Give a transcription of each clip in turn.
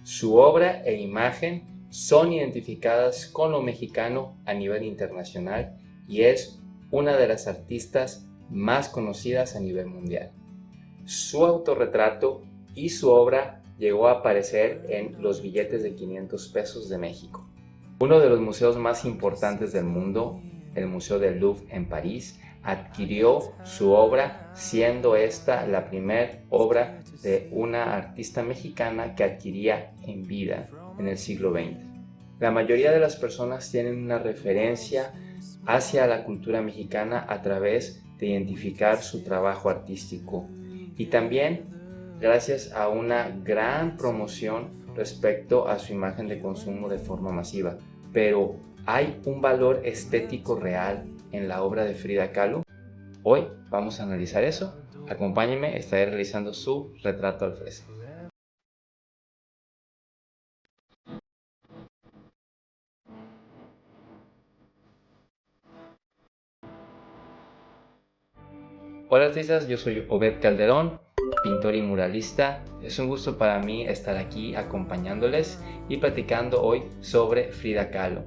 Su obra e imagen son identificadas con lo mexicano a nivel internacional y es una de las artistas más conocidas a nivel mundial. Su autorretrato y su obra llegó a aparecer en los billetes de 500 pesos de México. Uno de los museos más importantes del mundo, el Museo del Louvre en París, adquirió su obra, siendo esta la primera obra de una artista mexicana que adquiría en vida en el siglo XX. La mayoría de las personas tienen una referencia hacia la cultura mexicana a través de identificar su trabajo artístico y también gracias a una gran promoción respecto a su imagen de consumo de forma masiva. Pero ¿hay un valor estético real en la obra de Frida Kahlo? Hoy vamos a analizar eso. Acompáñenme, estaré realizando su retrato al fresco. Hola artistas, yo soy Obed Calderón, pintor y muralista. Es un gusto para mí estar aquí acompañándoles y platicando hoy sobre Frida Kahlo.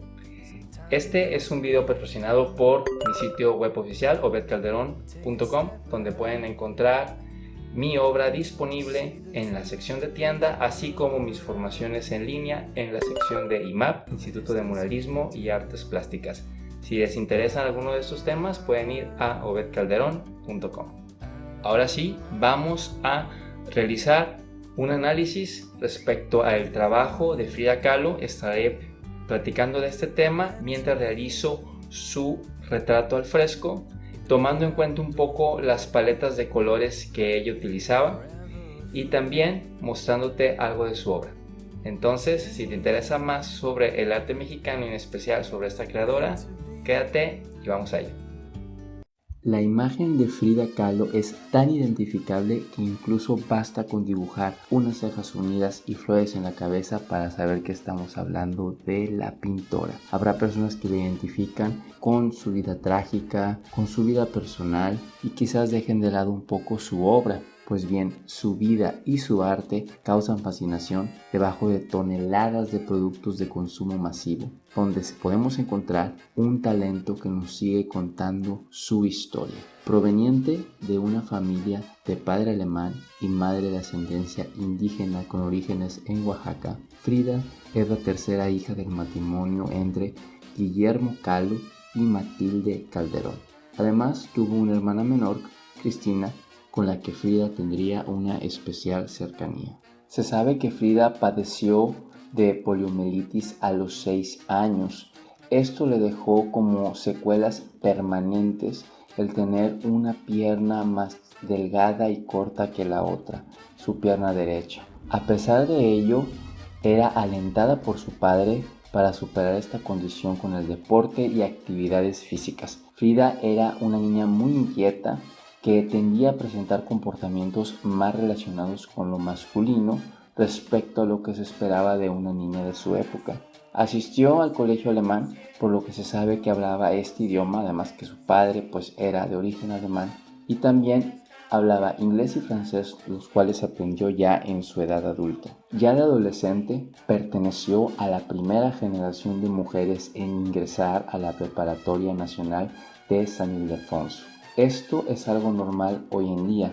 Este es un video patrocinado por mi sitio web oficial obedcalderon.com, donde pueden encontrar mi obra disponible en la sección de tienda, así como mis formaciones en línea en la sección de IMAP, Instituto de Muralismo y Artes Plásticas. Si les interesan alguno de estos temas, pueden ir a obedcalderon.com. Ahora sí, vamos a realizar un análisis respecto al trabajo de Frida Kahlo. Estaré platicando de este tema mientras realizo su retrato al fresco, tomando en cuenta un poco las paletas de colores que ella utilizaba y también mostrándote algo de su obra. Entonces, si te interesa más sobre el arte mexicano y en especial sobre esta creadora, quédate y vamos a ello. La imagen de Frida Kahlo es tan identificable que incluso basta con dibujar unas cejas unidas y flores en la cabeza para saber que estamos hablando de la pintora. Habrá personas que la identifican con su vida trágica, con su vida personal y quizás dejen de lado un poco su obra. Pues bien, su vida y su arte causan fascinación debajo de toneladas de productos de consumo masivo, donde podemos encontrar un talento que nos sigue contando su historia. Proveniente de una familia de padre alemán y madre de ascendencia indígena con orígenes en Oaxaca, Frida es la tercera hija del matrimonio entre Guillermo Kahlo y Matilde Calderón. Además, tuvo una hermana menor, Cristina, con la que Frida tendría una especial cercanía. Se sabe que Frida padeció de poliomielitis a los 6 años. Esto le dejó como secuelas permanentes el tener una pierna más delgada y corta que la otra, su pierna derecha. A pesar de ello, era alentada por su padre para superar esta condición con el deporte y actividades físicas. Frida era una niña muy inquieta que tendía a presentar comportamientos más relacionados con lo masculino respecto a lo que se esperaba de una niña de su época. Asistió al colegio alemán, por lo que se sabe que hablaba este idioma, además que su padre pues era de origen alemán, y también hablaba inglés y francés, los cuales aprendió ya en su edad adulta. Ya de adolescente, perteneció a la primera generación de mujeres en ingresar a la Preparatoria Nacional de San Ildefonso. Esto es algo normal hoy en día,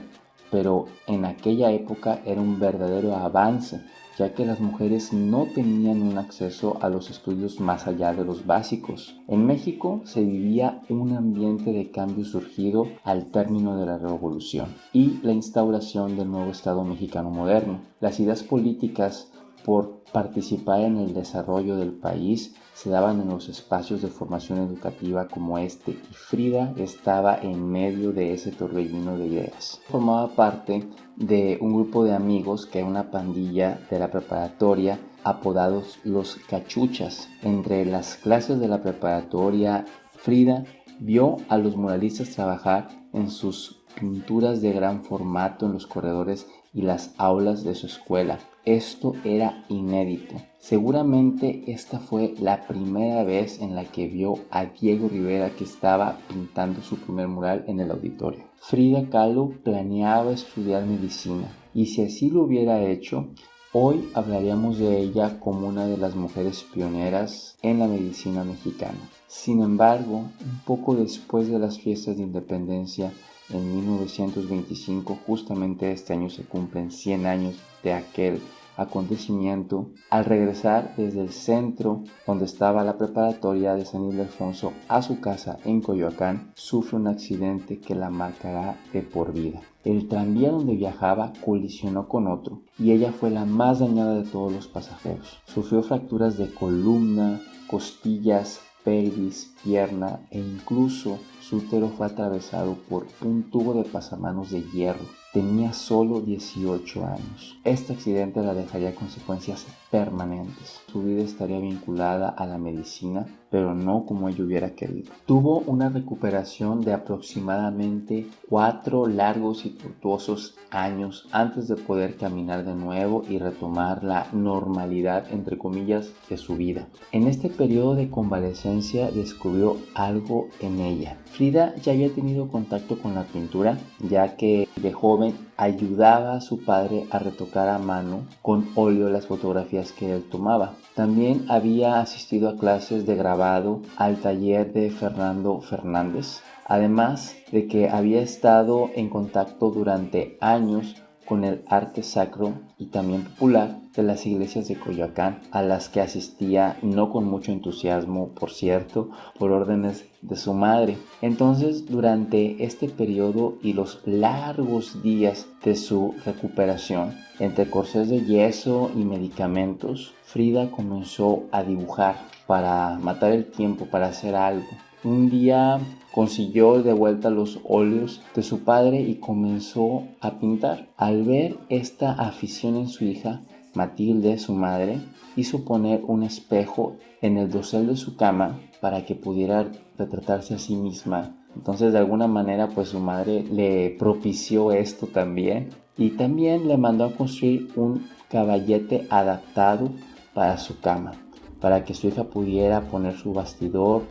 pero en aquella época era un verdadero avance, ya que las mujeres no tenían un acceso a los estudios más allá de los básicos. En México se vivía un ambiente de cambio surgido al término de la Revolución y la instauración del nuevo Estado mexicano moderno. Las ideas políticas por participar en el desarrollo del país se daban en los espacios de formación educativa como este, y Frida estaba en medio de ese torbellino de ideas. Formaba parte de un grupo de amigos que era una pandilla de la preparatoria apodados los cachuchas. Entre las clases de la preparatoria, Frida vio a los muralistas trabajar en sus pinturas de gran formato en los corredores y las aulas de su escuela. Esto era inédito. Seguramente esta fue la primera vez en la que vio a Diego Rivera, que estaba pintando su primer mural en el auditorio. Frida Kahlo planeaba estudiar medicina y si así lo hubiera hecho, Hoy hablaríamos de ella como una de las mujeres pioneras en la medicina mexicana. Sin embargo, un poco después de las fiestas de independencia, en 1925, justamente este año se cumplen 100 años de aquel acontecimiento. Al regresar desde el centro donde estaba la preparatoria de San Ildefonso a su casa en Coyoacán, sufre un accidente que la marcará de por vida. El tranvía donde viajaba colisionó con otro y ella fue la más dañada de todos los pasajeros. Sufrió fracturas de columna, costillas, pelvis, pierna e incluso su útero fue atravesado por un tubo de pasamanos de hierro. Tenía solo 18 años. Este accidente la dejaría consecuencias permanentes. Su vida estaría vinculada a la medicina, pero no como ella hubiera querido. Tuvo una recuperación de aproximadamente 4 largos y tortuosos años antes de poder caminar de nuevo y retomar la normalidad, entre comillas, de su vida. En este periodo de convalecencia descubrió algo en ella. Frida ya había tenido contacto con la pintura, ya que de joven ayudaba a su padre a retocar a mano con óleo las fotografías que él tomaba. También había asistido a clases de grabado al taller de Fernando Fernández, además de que había estado en contacto durante años con el arte sacro y también popular de las iglesias de Coyoacán, a las que asistía no con mucho entusiasmo, por cierto, por órdenes de su madre. Entonces, durante este periodo y los largos días de su recuperación, entre corsés de yeso y medicamentos, Frida comenzó a dibujar para matar el tiempo, para hacer algo. Un día consiguió de vuelta los óleos de su padre y comenzó a pintar. Al ver esta afición en su hija, Matilde, su madre, hizo poner un espejo en el dosel de su cama para que pudiera retratarse a sí misma. Entonces, de alguna manera, pues su madre le propició esto también y también le mandó a construir un caballete adaptado para su cama, para que su hija pudiera poner su bastidor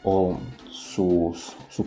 o su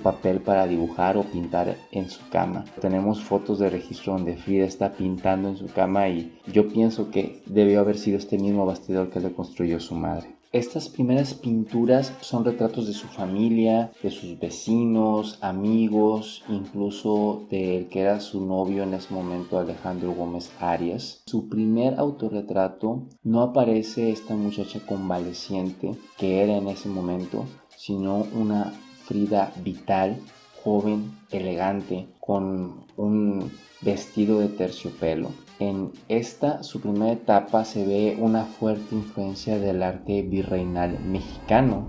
papel para dibujar o pintar en su cama. Tenemos fotos de registro donde Frida está pintando en su cama y yo pienso que debió haber sido este mismo bastidor que le construyó su madre. Estas primeras pinturas son retratos de su familia, de sus vecinos, amigos, incluso del que era su novio en ese momento, Alejandro Gómez Arias. Su primer autorretrato no aparece esta muchacha convaleciente que era en ese momento, sino una Frida vital, joven, elegante, con un vestido de terciopelo. En esta, su primera etapa, se ve una fuerte influencia del arte virreinal mexicano,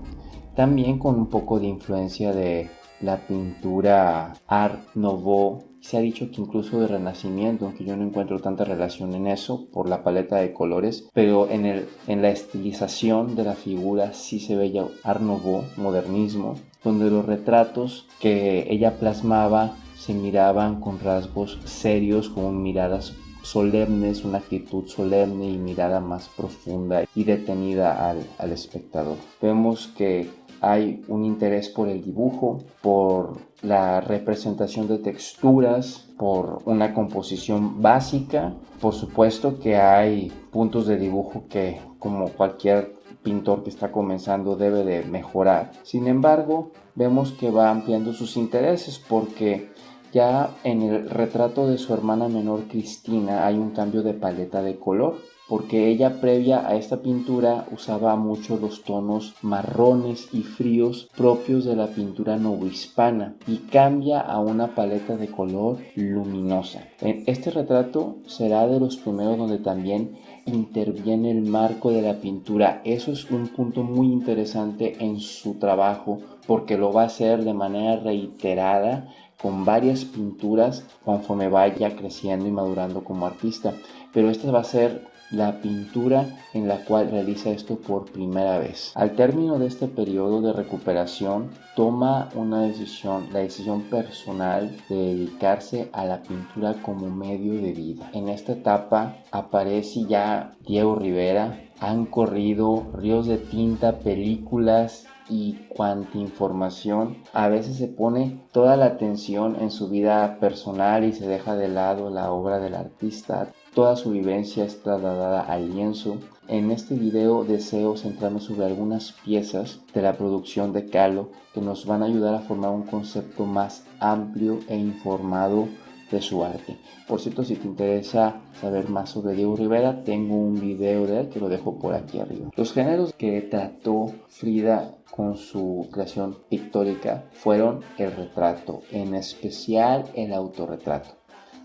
también con un poco de influencia de la pintura Art Nouveau. Se ha dicho que incluso de Renacimiento, aunque yo no encuentro tanta relación en eso por la paleta de colores, pero en la estilización de la figura sí se ve ya Art Nouveau, modernismo, donde los retratos que ella plasmaba se miraban con rasgos serios, con miradas solemnes, una actitud solemne y mirada más profunda y detenida al espectador. Vemos que hay un interés por el dibujo, por la representación de texturas, por una composición básica. Por supuesto que hay puntos de dibujo que, como cualquier pintor que está comenzando, debe de mejorar. Sin embargo, vemos que va ampliando sus intereses porque ya en el retrato de su hermana menor Cristina hay un cambio de paleta de color, porque ella previa a esta pintura usaba mucho los tonos marrones y fríos propios de la pintura novohispana y cambia a una paleta de color luminosa. En este retrato será de los primeros donde también interviene el marco de la pintura. Eso es un punto muy interesante en su trabajo porque lo va a hacer de manera reiterada con varias pinturas conforme vaya creciendo y madurando como artista, pero esta va a ser la pintura en la cual realiza esto por primera vez. Al término de este periodo de recuperación, toma una decisión, la decisión personal de dedicarse a la pintura como medio de vida. En esta etapa aparece ya Diego Rivera, han corrido ríos de tinta, películas y cuanta información. A veces se pone toda la atención en su vida personal y se deja de lado la obra del artista. Toda su vivencia es trasladada al lienzo. En este video deseo centrarme sobre algunas piezas de la producción de Kahlo que nos van a ayudar a formar un concepto más amplio e informado de su arte. Por cierto, si te interesa saber más sobre Diego Rivera, tengo un video de él que lo dejo por aquí arriba. Los géneros que trató Frida con su creación pictórica fueron el retrato, en especial el autorretrato.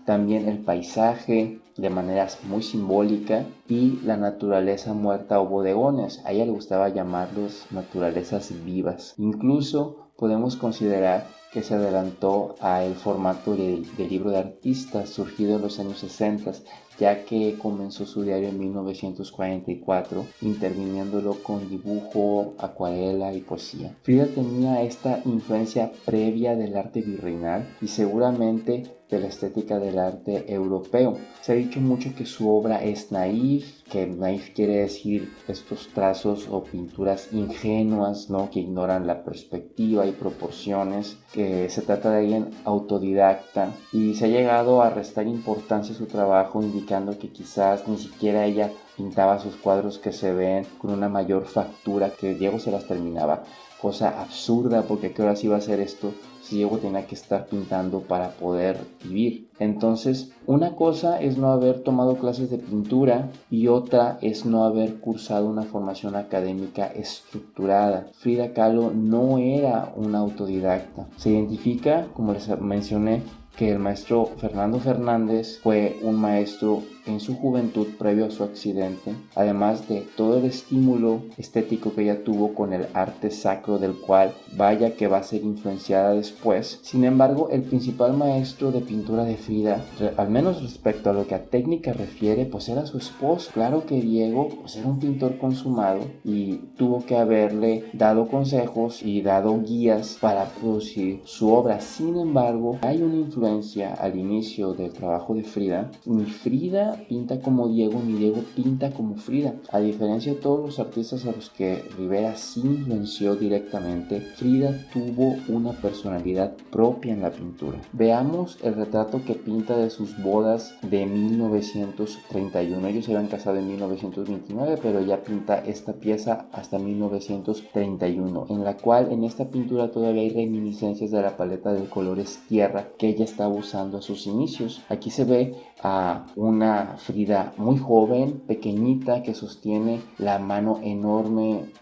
También el paisaje de maneras muy simbólica y la naturaleza muerta o bodegones. A ella le gustaba llamarlos naturalezas vivas. Incluso podemos considerar que se adelantó al formato de libro de artistas surgido en los años 60, ya que comenzó su diario en 1944, interviniéndolo con dibujo, acuarela y poesía. Frida tenía esta influencia previa del arte virreinal y seguramente de la estética del arte europeo. Se ha dicho mucho que su obra es naif, que naif quiere decir estos trazos o pinturas ingenuas, ¿no? Que ignoran la perspectiva y proporciones, que se trata de alguien autodidacta, y se ha llegado a restar importancia a su trabajo, indicando que quizás ni siquiera ella pintaba sus cuadros que se ven con una mayor factura, que Diego se las terminaba. Cosa absurda, porque ¿qué horas iba a hacer esto si Diego tenía que estar pintando para poder vivir? Entonces, una cosa es no haber tomado clases de pintura y otra es no haber cursado una formación académica estructurada. Frida Kahlo no era una autodidacta. Se identifica, como les mencioné, que el maestro Fernando Fernández fue un maestro en su juventud previo a su accidente, además de todo el estímulo estético que ella tuvo con el arte sacro, del cual vaya que va a ser influenciada después. Sin embargo, el principal maestro de pintura de Frida, al menos respecto a lo que a técnica refiere, pues era su esposo. Claro que Diego pues era un pintor consumado y tuvo que haberle dado consejos y dado guías para producir su obra. Sin embargo, hay una influencia al inicio del trabajo de Frida. Ni Frida pinta como Diego, ni Diego pinta como Frida. A diferencia de todos los artistas a los que Rivera sí influenció directamente, Frida tuvo una personalidad propia en la pintura. Veamos el retrato que pinta de sus bodas de 1931. Ellos se habían casado en 1929, pero ella pinta esta pieza hasta 1931, en la cual en esta pintura todavía hay reminiscencias de la paleta de colores tierra que ella estaba usando a sus inicios. Aquí se ve a una Frida muy joven, pequeñita, que sostiene la mano enorme,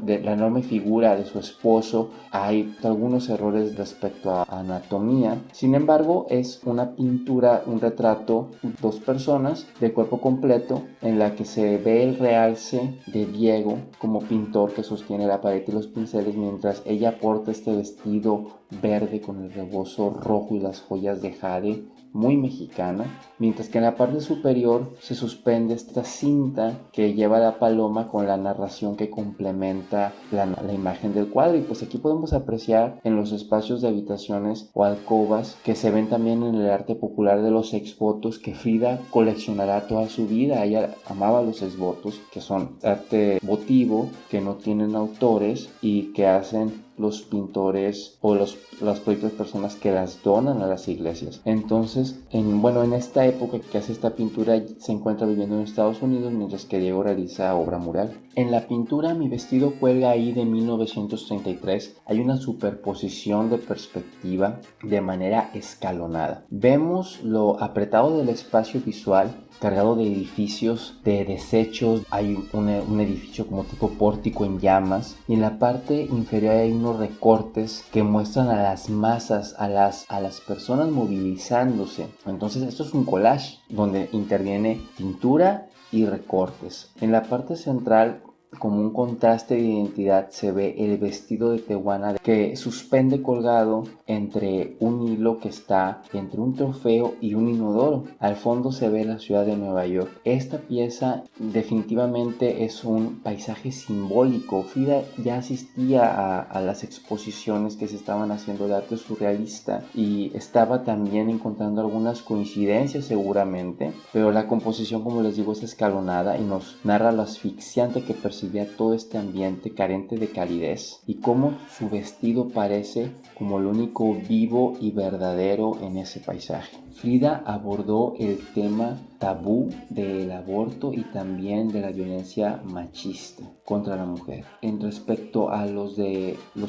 de la enorme figura de su esposo. Hay algunos errores respecto a anatomía. Sin embargo, es una pintura, un retrato, dos personas de cuerpo completo, en la que se ve el realce de Diego como pintor que sostiene la pared y los pinceles, mientras ella porta este vestido verde con el rebozo rojo y las joyas de jade, muy mexicana, mientras que en la parte superior se suspende esta cinta que lleva la paloma con la narración que complementa la imagen del cuadro. Y pues aquí podemos apreciar en los espacios de habitaciones o alcobas que se ven también en el arte popular de los exvotos, que Frida coleccionará toda su vida. Ella amaba los exvotos, que son arte votivo, que no tienen autores y que hacen los pintores o las propias personas que las donan a las iglesias. Entonces, en esta época que hace esta pintura, se encuentra viviendo en Estados Unidos, mientras que Diego realiza obra mural. En la pintura Mi vestido cuelga ahí, de 1933, hay una superposición de perspectiva de manera escalonada. Vemos lo apretado del espacio visual, cargado de edificios, de desechos. Hay un edificio como tipo pórtico en llamas, y en la parte inferior hay unos recortes que muestran a las masas, a las personas movilizándose. Entonces esto es un collage donde interviene pintura y recortes. En la parte central, como un contraste de identidad, se ve el vestido de Tehuana que suspende colgado entre un hilo que está entre un trofeo y un inodoro. Al fondo se ve la ciudad de Nueva York. Esta pieza definitivamente es un paisaje simbólico. Frida ya asistía a las exposiciones que se estaban haciendo de arte surrealista y estaba también encontrando algunas coincidencias seguramente, pero la composición, como les digo, es escalonada y nos narra lo asfixiante que percibía todo este ambiente carente de calidez, y cómo su vestido parece como lo único vivo y verdadero en ese paisaje. Frida abordó el tema tabú del aborto y también de la violencia machista contra la mujer. En respecto a los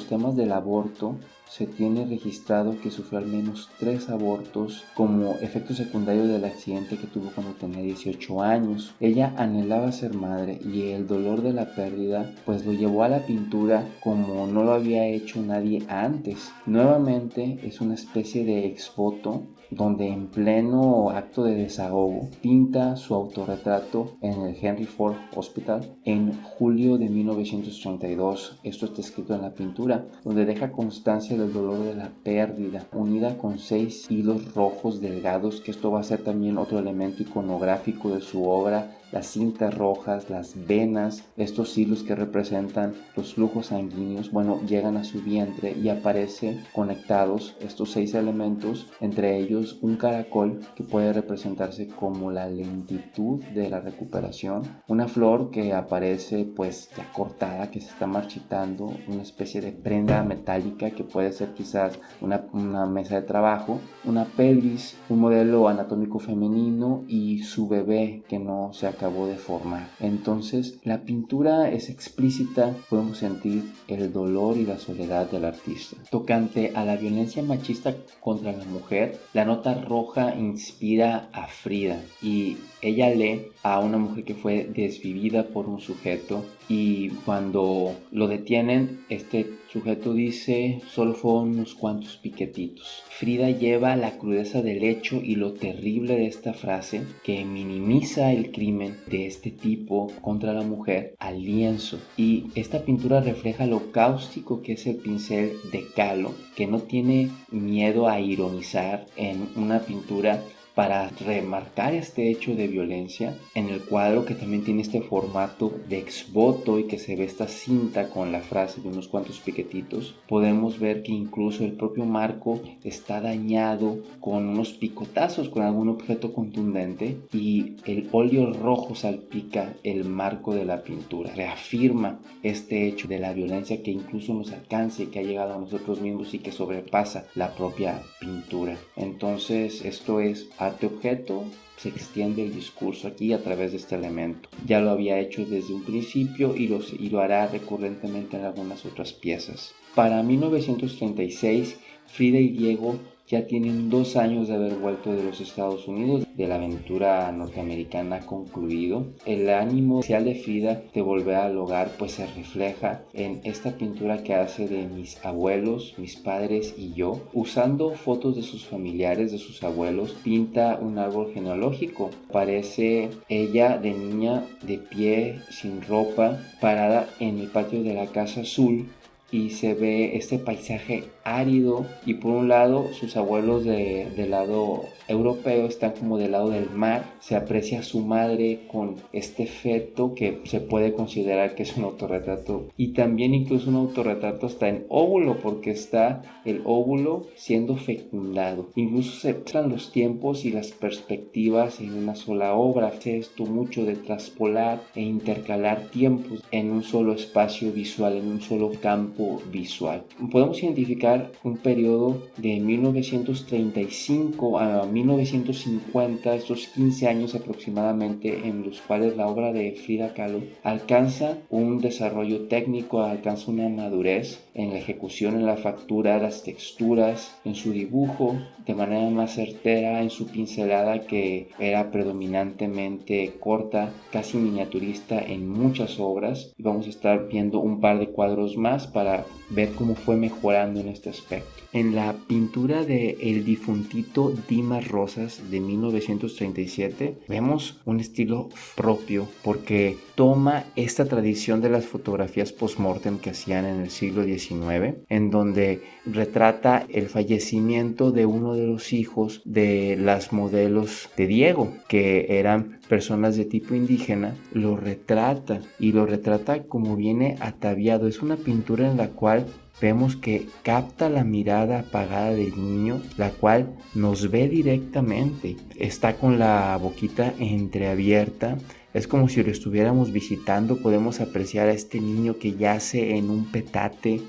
temas del aborto, se tiene registrado que sufrió al menos 3 abortos como efecto secundario del accidente que tuvo cuando tenía 18 años. Ella anhelaba ser madre y el dolor de la pérdida pues lo llevó a la pintura como no lo había hecho nadie antes. Nuevamente es una especie de exvoto donde en pleno acto de desahogo pinta su autorretrato en el Henry Ford Hospital en julio de 1932. Esto está escrito en la pintura, donde deja constancia del dolor de la pérdida, unida con 6 hilos rojos delgados, que esto va a ser también otro elemento iconográfico de su obra. Las cintas rojas, las venas, estos hilos que representan los flujos sanguíneos, llegan a su vientre y aparecen conectados estos 6 elementos, entre ellos un caracol que puede representarse como la lentitud de la recuperación, una flor que aparece pues ya cortada, que se está marchitando, una especie de prenda metálica que puede ser quizás una mesa de trabajo, una pelvis, un modelo anatómico femenino y su bebé que no se acabó de formar. Entonces la pintura es explícita, podemos sentir el dolor y la soledad del artista. Tocante a la violencia machista contra la mujer, la nota roja inspira a Frida y ella lee a una mujer que fue desvivida por un sujeto y cuando lo detienen, este sujeto dice: solo fueron unos cuantos piquetitos. Frida lleva la crudeza del hecho y lo terrible de esta frase, que minimiza el crimen de este tipo contra la mujer, al lienzo. Y esta pintura refleja lo cáustico que es el pincel de Kahlo, que no tiene miedo a ironizar en una pintura para remarcar este hecho de violencia. En el cuadro, que también tiene este formato de exvoto y que se ve esta cinta con la frase de unos cuantos piquetitos, podemos ver que incluso el propio marco está dañado con unos picotazos con algún objeto contundente y el óleo rojo salpica el marco de la pintura. Reafirma este hecho de la violencia que incluso nos alcanza y que ha llegado a nosotros mismos y que sobrepasa la propia pintura. Entonces esto es arte objeto. Se extiende el discurso aquí a través de este elemento. Ya lo había hecho desde un principio y lo hará recurrentemente en algunas otras piezas. Para 1936, Frida y Diego ya tienen 2 años de haber vuelto de los Estados Unidos, de la aventura norteamericana concluido. El ánimo inicial de Frida de volver al hogar pues se refleja en esta pintura que hace de mis abuelos, mis padres y yo. Usando fotos de sus familiares, de sus abuelos, pinta un árbol genealógico. Parece ella de niña de pie, sin ropa, parada en el patio de la casa azul, y se ve este paisaje árido y por un lado sus abuelos del lado europeo están como del lado del mar. Se aprecia a su madre con este feto que se puede considerar que es un autorretrato, y también incluso un autorretrato está en óvulo porque está el óvulo siendo fecundado. Incluso se muestran los tiempos y las perspectivas en una sola obra. Hace esto mucho de traspolar e intercalar tiempos en un solo espacio visual, en un solo campo visual. Podemos identificar un periodo de 1935 a 1950, estos 15 años aproximadamente, en los cuales la obra de Frida Kahlo alcanza un desarrollo técnico, alcanza una madurez en la ejecución, en la factura, las texturas, en su dibujo, de manera más certera, en su pincelada que era predominantemente corta, casi miniaturista en muchas obras. Y vamos a estar viendo un par de cuadros más para ver cómo fue mejorando en este aspecto. En la pintura de El difuntito Dimas Rosas de 1937 vemos un estilo propio porque toma esta tradición de las fotografías post-mortem que hacían en el siglo XIX, en donde retrata el fallecimiento de uno de los hijos de las modelos de Diego, que eran personas de tipo indígena. Lo retrata y lo retrata como viene ataviado. Es una pintura en la cual vemos que capta la mirada apagada del niño, la cual nos ve directamente. Está con la boquita entreabierta. Es como si lo estuviéramos visitando. Podemos apreciar a este niño que yace en un petate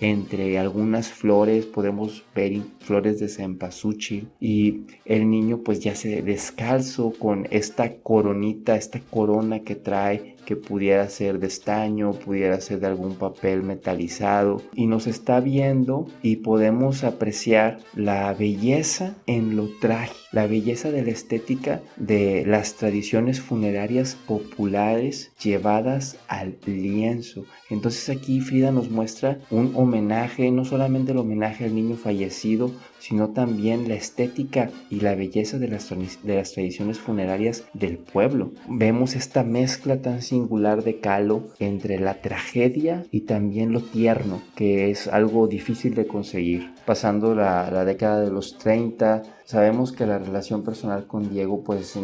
entre algunas flores, podemos ver flores de cempasúchil, y el niño pues ya se descalzo con esta coronita, esta corona que trae, que pudiera ser de estaño, pudiera ser de algún papel metalizado, y nos está viendo y podemos apreciar la belleza en lo trágico, la belleza de la estética de las tradiciones funerarias populares llevadas al lienzo. Entonces aquí Frida nos muestra un homenaje, no solamente el homenaje al niño fallecido, sino también la estética y la belleza de las tradiciones funerarias del pueblo. Vemos esta mezcla tan singular de Kahlo entre la tragedia y también lo tierno, que es algo difícil de conseguir. Pasando la década de los 30, sabemos que la relación personal con Diego pues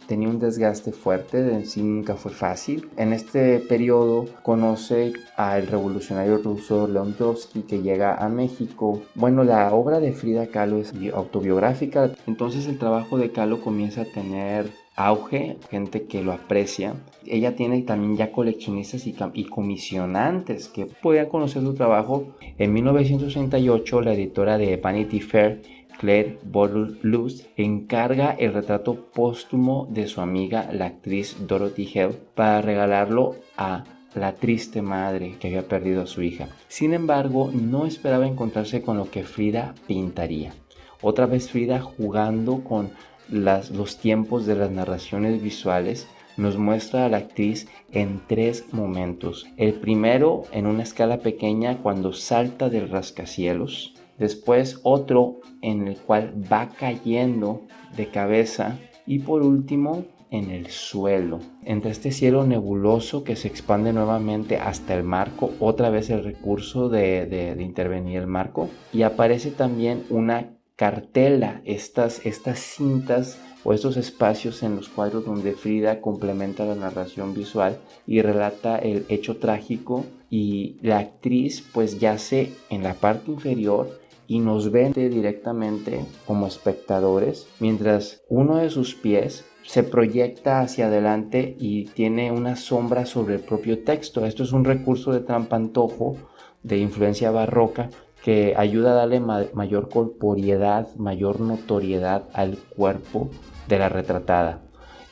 tenía un desgaste fuerte, en sí nunca fue fácil. En este periodo conoce al revolucionario ruso León Trotsky, que llega a México. Bueno, la obra de Frida Kahlo es autobiográfica, entonces el trabajo de Kahlo comienza a tener auge, gente que lo aprecia. Ella tiene también ya coleccionistas y comisionantes que podían conocer su trabajo. En 1938, la editora de Vanity Fair, Claire Boothe-Luce, encarga el retrato póstumo de su amiga, la actriz Dorothy Hale, para regalarlo a la triste madre que había perdido a su hija. Sin embargo, no esperaba encontrarse con lo que Frida pintaría. Otra vez Frida, jugando con los tiempos de las narraciones visuales, nos muestra a la actriz en 3 momentos. El primero en una escala pequeña, cuando salta del rascacielos. Después otro en el cual va cayendo de cabeza. Y por último, en el suelo. Entre este cielo nebuloso que se expande nuevamente hasta el marco, otra vez el recurso de intervenir el marco. Y aparece también una cartela, estas cintas o estos espacios en los cuadros donde Frida complementa la narración visual y relata el hecho trágico, y la actriz pues yace en la parte inferior y nos ve directamente como espectadores, mientras uno de sus pies se proyecta hacia adelante y tiene una sombra sobre el propio texto. Esto es un recurso de trampantojo de influencia barroca que ayuda a darle mayor corporeidad, mayor notoriedad al cuerpo de la retratada.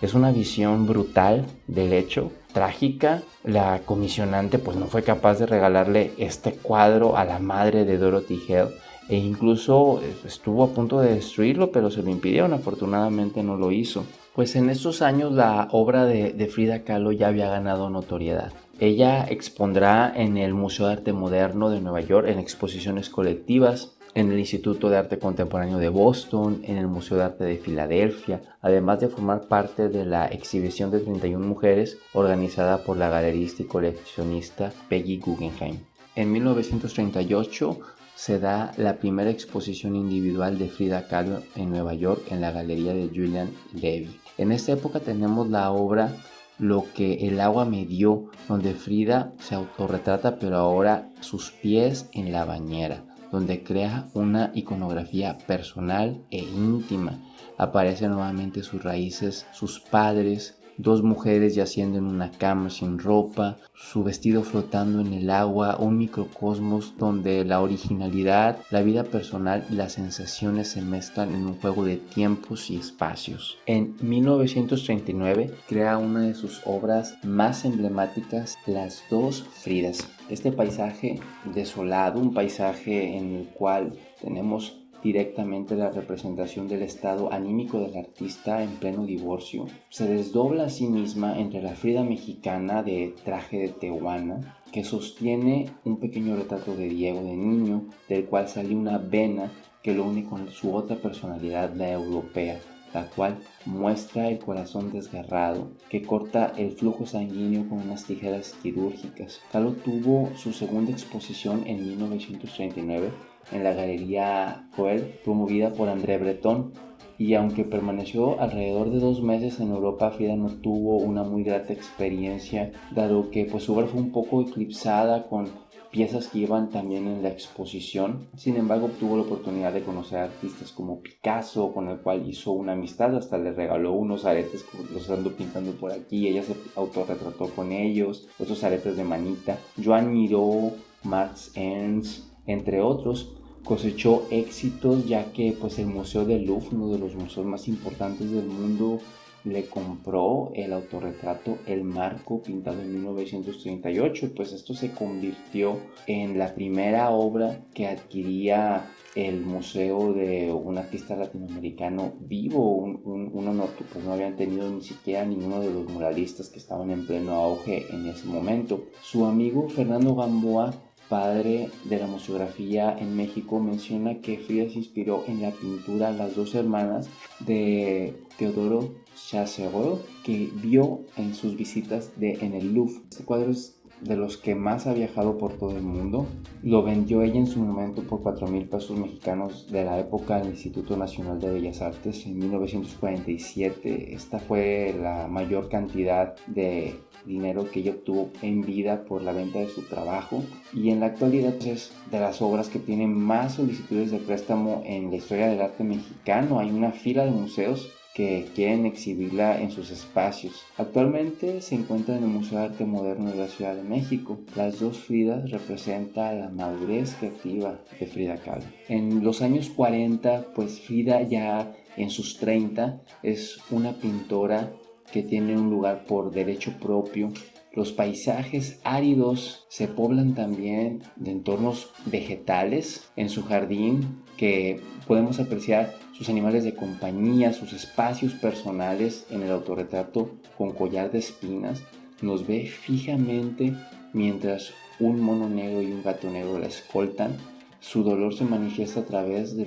Es una visión brutal del hecho, trágica. La comisionante pues no fue capaz de regalarle este cuadro a la madre de Dorothy Hale, e incluso estuvo a punto de destruirlo, pero se lo impidieron. Afortunadamente no lo hizo. Pues en estos años la obra de Frida Kahlo ya había ganado notoriedad. Ella expondrá en el Museo de Arte Moderno de Nueva York, en exposiciones colectivas, en el Instituto de Arte Contemporáneo de Boston, en el Museo de Arte de Filadelfia, además de formar parte de la exhibición de 31 mujeres organizada por la galerista y coleccionista Peggy Guggenheim. En 1938 se da la primera exposición individual de Frida Kahlo en Nueva York, en la galería de Julian Levy. En esta época tenemos la obra Lo que el agua me dio, donde Frida se autorretrata, pero ahora sus pies en la bañera, donde crea una iconografía personal e íntima. Aparecen nuevamente sus raíces, sus padres, 2 mujeres yaciendo en una cama sin ropa, su vestido flotando en el agua, un microcosmos donde la originalidad, la vida personal y las sensaciones se mezclan en un juego de tiempos y espacios. En 1939 crea una de sus obras más emblemáticas, Las 2 Fridas. Este paisaje desolado, un paisaje en el cual tenemos directamente la representación del estado anímico del artista en pleno divorcio, se desdobla a sí misma entre la Frida mexicana de traje de tehuana, que sostiene un pequeño retrato de Diego de niño, del cual sale una vena que lo une con su otra personalidad, la europea, la cual muestra el corazón desgarrado, que corta el flujo sanguíneo con unas tijeras quirúrgicas. Kahlo tuvo su segunda exposición en 1939 en la Galería Coel, promovida por André Breton, y aunque permaneció alrededor de 2 meses en Europa, Frida no tuvo una muy grata experiencia, dado que pues, su obra fue un poco eclipsada con piezas que iban también en la exposición. Sin embargo, tuvo la oportunidad de conocer a artistas como Picasso, con el cual hizo una amistad, hasta le regaló unos aretes, los ando pintando por aquí, ella se autorretrató con ellos, esos aretes de manita. Joan Miró, Marx Ernst, entre otros. Cosechó éxitos ya que pues el Museo del Louvre, uno de los museos más importantes del mundo, le compró el autorretrato El Marco, pintado en 1938. Pues esto se convirtió en la primera obra que adquiría el museo de un artista latinoamericano vivo, un honor que pues no habían tenido ni siquiera ninguno de los muralistas que estaban en pleno auge en ese momento. Su amigo Fernando Gamboa, padre de la museografía en México, menciona que Frida se inspiró en la pintura Las dos hermanas de Teodoro Chasseret, que vio en sus visitas en el Louvre. Este cuadro es de los que más ha viajado por todo el mundo. Lo vendió ella en su momento por 4,000 pesos mexicanos de la época al Instituto Nacional de Bellas Artes en 1947. Esta fue la mayor cantidad de dinero que ella obtuvo en vida por la venta de su trabajo, y en la actualidad es de las obras que tienen más solicitudes de préstamo en la historia del arte mexicano. Hay una fila de museos que quieren exhibirla en sus espacios. Actualmente se encuentra en el Museo de Arte Moderno de la Ciudad de México. Las dos Fridas representan la madurez creativa de Frida Kahlo. En los años 40, pues Frida ya en sus 30 es una pintora que tiene un lugar por derecho propio. Los paisajes áridos se poblan también de entornos vegetales en su jardín, que podemos apreciar sus animales de compañía, sus espacios personales. En el autorretrato con collar de espinas nos ve fijamente mientras un mono negro y un gato negro la escoltan. Su dolor se manifiesta a través de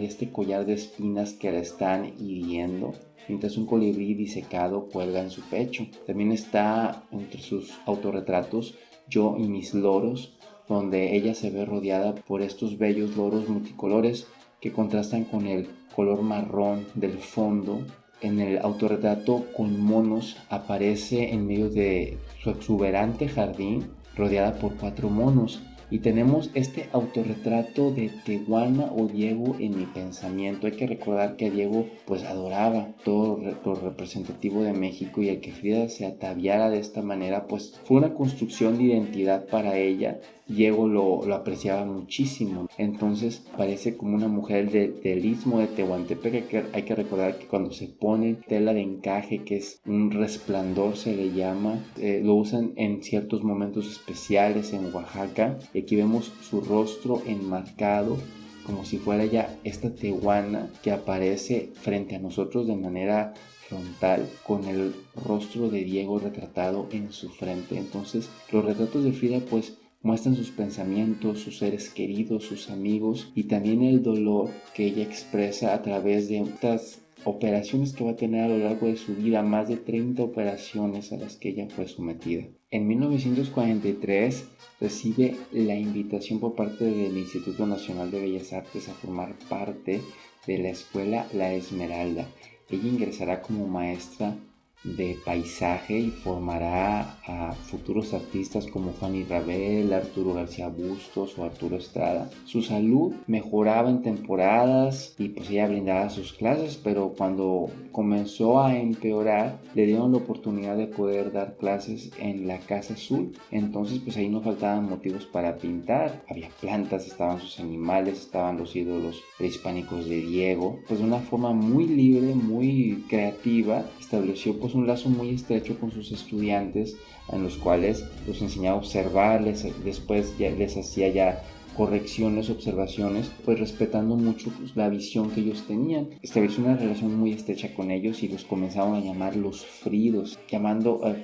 este collar de espinas que la están hiriendo, mientras un colibrí disecado cuelga en su pecho. También está entre sus autorretratos Yo y mis loros, donde ella se ve rodeada por estos bellos loros multicolores que contrastan con el color marrón del fondo. En el autorretrato con monos aparece en medio de su exuberante jardín, rodeada por 4 monos. Y tenemos este autorretrato de Tehuana o Diego en mi pensamiento. Hay que recordar que Diego pues adoraba todo lo representativo de México, y el que Frida se ataviara de esta manera pues fue una construcción de identidad para ella. Diego lo apreciaba muchísimo. Entonces parece como una mujer del istmo de Tehuantepec. Hay que recordar que cuando se pone tela de encaje, que es un resplandor se le llama, lo usan en ciertos momentos especiales en Oaxaca. Aquí vemos su rostro enmarcado como si fuera ya esta tehuana que aparece frente a nosotros de manera frontal, con el rostro de Diego retratado en su frente. Entonces los retratos de Frida pues muestran sus pensamientos, sus seres queridos, sus amigos, y también el dolor que ella expresa a través de estas operaciones que va a tener a lo largo de su vida, más de 30 operaciones a las que ella fue sometida. En 1943 recibe la invitación por parte del Instituto Nacional de Bellas Artes a formar parte de la escuela La Esmeralda. Ella ingresará como maestra de paisaje y formará a futuros artistas como Fanny Rabel, Arturo García Bustos o Arturo Estrada. Su salud mejoraba en temporadas y pues ella brindaba sus clases, pero cuando comenzó a empeorar le dieron la oportunidad de poder dar clases en la Casa Azul. Entonces pues ahí no faltaban motivos para pintar. Había plantas, estaban sus animales, estaban los ídolos prehispánicos de Diego. Pues de una forma muy libre, muy creativa, estableció pues un lazo muy estrecho con sus estudiantes, en los cuales los enseñaba a observar, después ya les hacía ya correcciones, observaciones, pues respetando mucho pues, la visión que ellos tenían. Estableció una relación muy estrecha con ellos y los comenzaron a llamar los Fridos,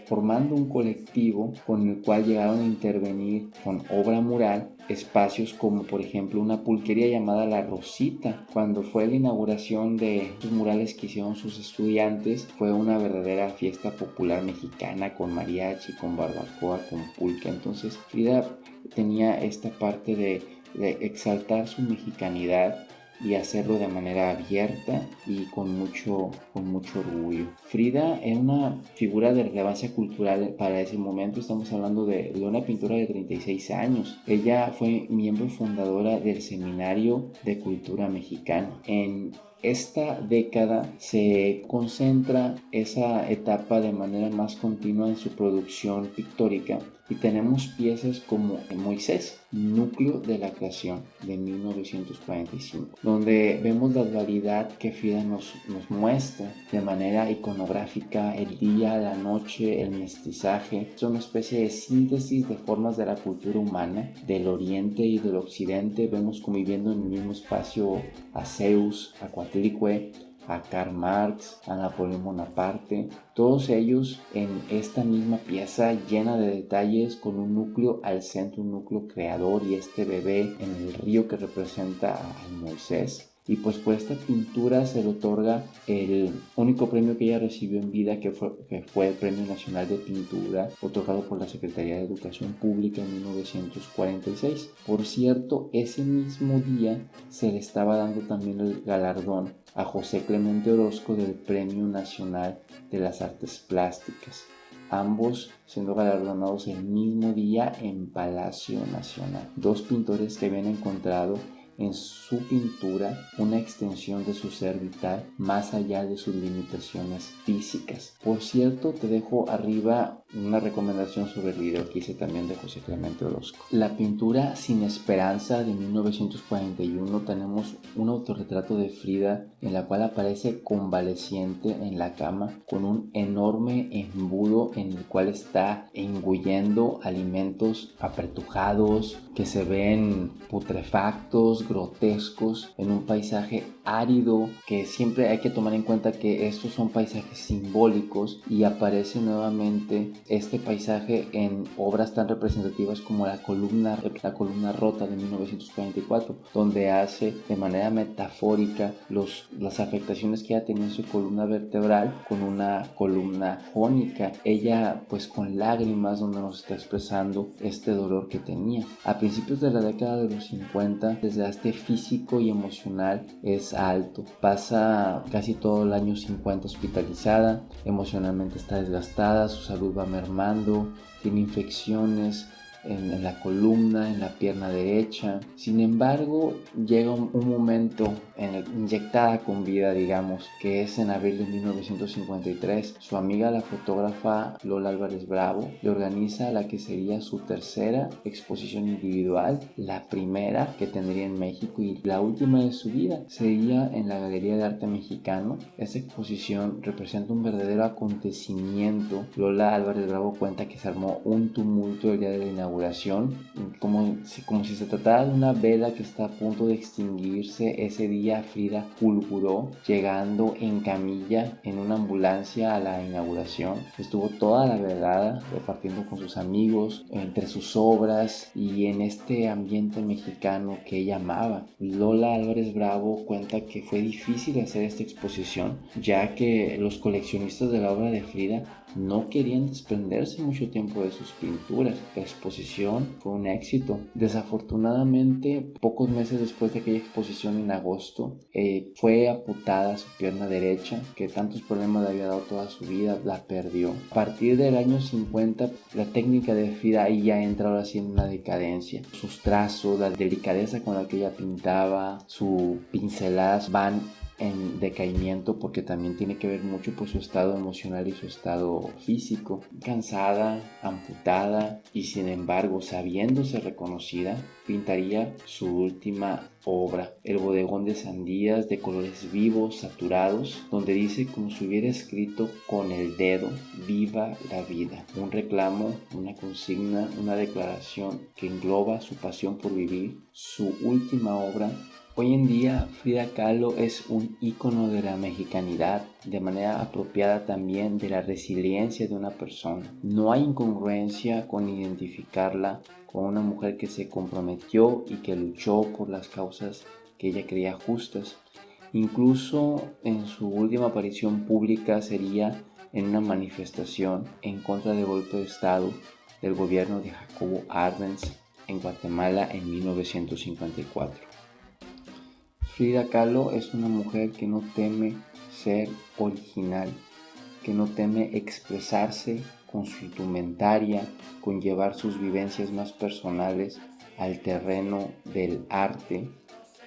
formando un colectivo con el cual llegaron a intervenir con obra mural espacios como por ejemplo una pulquería llamada La Rosita. Cuando fue la inauguración de los murales que hicieron sus estudiantes, fue una verdadera fiesta popular mexicana, con mariachi, con barbacoa, con pulque. Entonces Frida tenía esta parte de exaltar su mexicanidad y hacerlo de manera abierta y con mucho orgullo. Frida era una figura de relevancia cultural para ese momento. Estamos hablando de una pintora de 36 años. Ella fue miembro fundadora del Seminario de Cultura Mexicana. En Esta década se concentra esa etapa de manera más continua en su producción pictórica y tenemos piezas como Moisés, núcleo de la creación de 1945, donde vemos la dualidad que Frida nos muestra de manera iconográfica: el día, la noche, el mestizaje. Es una especie de síntesis de formas de la cultura humana, del oriente y del occidente. Vemos conviviendo en el mismo espacio a Zeus, a Coatlicue, a Karl Marx, a Napoleón Bonaparte, todos ellos en esta misma pieza llena de detalles, con un núcleo al centro, un núcleo creador, y este bebé en el río que representa a Moisés. Y pues por esta pintura se le otorga el único premio que ella recibió en vida, que fue el Premio Nacional de Pintura, otorgado por la Secretaría de Educación Pública en 1946. Por cierto, ese mismo día se le estaba dando también el galardón a José Clemente Orozco del Premio Nacional de las Artes Plásticas, ambos siendo galardonados el mismo día en Palacio Nacional. Dos pintores que habían encontrado en su pintura una extensión de su ser vital más allá de sus limitaciones físicas. Por cierto, te dejo arriba una recomendación sobre el video que hice también de José Clemente Orozco. La pintura Sin Esperanza de 1941, tenemos un autorretrato de Frida en la cual aparece convaleciente en la cama con un enorme embudo en el cual está engullendo alimentos apretujados que se ven putrefactos, grotescos, en un paisaje árido, que siempre hay que tomar en cuenta que estos son paisajes simbólicos, y aparece nuevamente este paisaje en obras tan representativas como la columna rota de 1944, donde hace de manera metafórica las afectaciones que ella tenía en su columna vertebral con una columna jónica, ella pues con lágrimas, donde nos está expresando este dolor que tenía. A principios de la década de los 50, el desgaste físico y emocional es alto. Pasa casi todo el año 50 hospitalizada, emocionalmente está desgastada, su salud va mermando, tiene infecciones en la columna, en la pierna derecha. Sin embargo, llega un momento inyectada con vida, digamos, que es en abril de 1953. Su amiga, la fotógrafa Lola Álvarez Bravo, le organiza la que sería su tercera exposición individual, la primera que tendría en México y la última de su vida. Sería en la Galería de Arte Mexicano. Esta exposición representa un verdadero acontecimiento. Lola Álvarez Bravo cuenta que se armó un tumulto el día de la inauguración, como si se tratara de una vela que está a punto de extinguirse. Ese día Frida fulguró, llegando en camilla en una ambulancia a la inauguración. Estuvo toda la velada repartiendo con sus amigos entre sus obras y en este ambiente mexicano que ella amaba. Lola Álvarez Bravo cuenta que fue difícil hacer esta exposición, ya que los coleccionistas de la obra de Frida no querían desprenderse mucho tiempo de sus pinturas. La exposición fue un éxito. Desafortunadamente, pocos meses después de aquella exposición en agosto, fue amputada su pierna derecha, que tantos problemas le había dado toda su vida, la perdió. A partir del año 50, la técnica de Frida ahí ya entra ahora sí en una decadencia. Sus trazos, la delicadeza con la que ella pintaba, sus pinceladas van en decaimiento, porque también tiene que ver mucho por su estado emocional y su estado físico. Cansada, amputada, y sin embargo sabiéndose reconocida, pintaría su última obra, El bodegón de sandías, de colores vivos, saturados, donde dice como si hubiera escrito con el dedo: viva la vida. Un reclamo, una consigna, una declaración que engloba su pasión por vivir. Su última obra. Hoy en día Frida Kahlo es un ícono de la mexicanidad, de manera apropiada también de la resiliencia de una persona. No hay incongruencia con identificarla con una mujer que se comprometió y que luchó por las causas que ella creía justas. Incluso en su última aparición pública sería en una manifestación en contra del golpe de estado del gobierno de Jacobo Arbenz en Guatemala en 1954. Frida Kahlo es una mujer que no teme ser original, que no teme expresarse con su indumentaria, con llevar sus vivencias más personales al terreno del arte,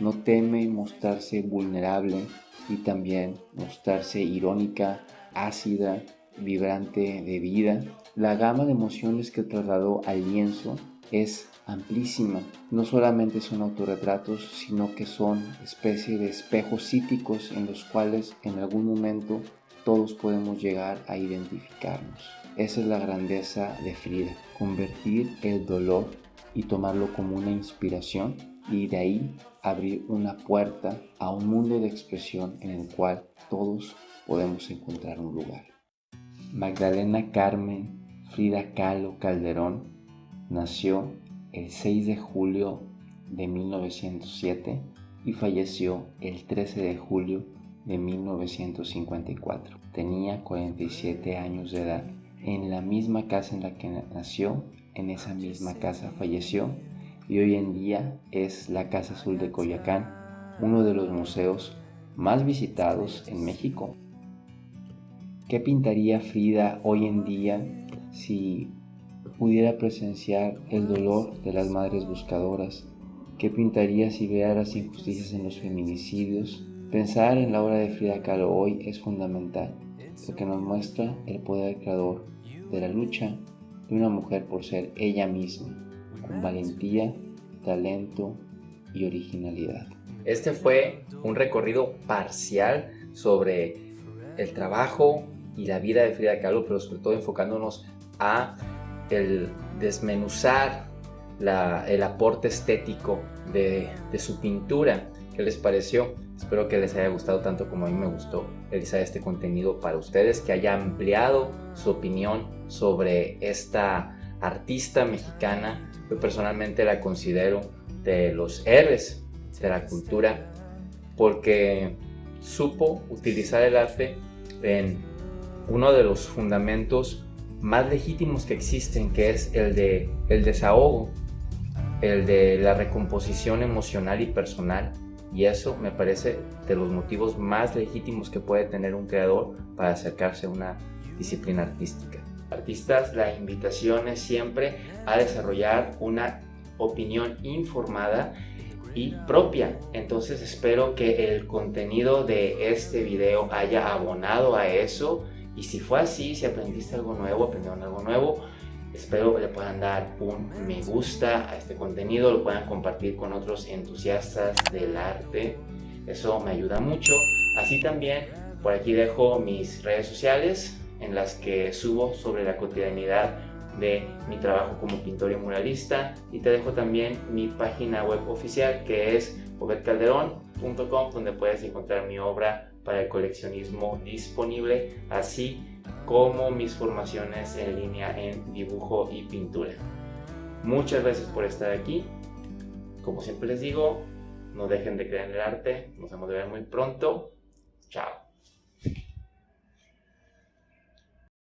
No teme mostrarse vulnerable y también mostrarse irónica, ácida, vibrante de vida. La gama de emociones que trasladó al lienzo es amplísima. No solamente son autorretratos, sino que son especie de espejos psíquicos en los cuales en algún momento todos podemos llegar a identificarnos. Esa es la grandeza de Frida, convertir el dolor y tomarlo como una inspiración y de ahí abrir una puerta a un mundo de expresión en el cual todos podemos encontrar un lugar. Magdalena Carmen Frida Kahlo Calderón nació el 6 de julio de 1907 y falleció el 13 de julio de 1954. Tenía 47 años de edad. En la misma casa en la que nació, en esa misma casa falleció y hoy en día es la Casa Azul de Coyoacán, uno de los museos más visitados en México. ¿Qué pintaría Frida hoy en día si pudiera presenciar el dolor de las madres buscadoras? ¿Qué pintaría si viera las injusticias en los feminicidios? Pensar en la obra de Frida Kahlo hoy es fundamental, porque nos muestra el poder creador de la lucha de una mujer por ser ella misma, con valentía, talento y originalidad. Este fue un recorrido parcial sobre el trabajo y la vida de Frida Kahlo, pero sobre todo enfocándonos a el desmenuzar el aporte estético de su pintura. ¿Qué les pareció? Espero que les haya gustado tanto como a mí me gustó realizar este contenido para ustedes, que haya ampliado su opinión sobre esta artista mexicana. Yo personalmente la considero de los héroes de la cultura porque supo utilizar el arte en uno de los fundamentos más legítimos que existen, que es el desahogo, el de la recomposición emocional y personal. Y eso me parece de los motivos más legítimos que puede tener un creador para acercarse a una disciplina artística. Artistas, la invitación es siempre a desarrollar una opinión informada y propia. Entonces espero que el contenido de este video haya abonado a eso, y si fue así, si aprendiste algo nuevo, aprendieron algo nuevo, espero que le puedan dar un me gusta a este contenido, lo puedan compartir con otros entusiastas del arte. Eso me ayuda mucho. Así también por aquí dejo mis redes sociales en las que subo sobre la cotidianidad de mi trabajo como pintor y muralista, y te dejo también mi página web oficial, que es obedcalderon.com, donde puedes encontrar mi obra para el coleccionismo disponible, así como mis formaciones en línea en dibujo y pintura. Muchas gracias por estar aquí. Como siempre les digo, no dejen de creer en el arte. Nos vemos de ver muy pronto. Chao.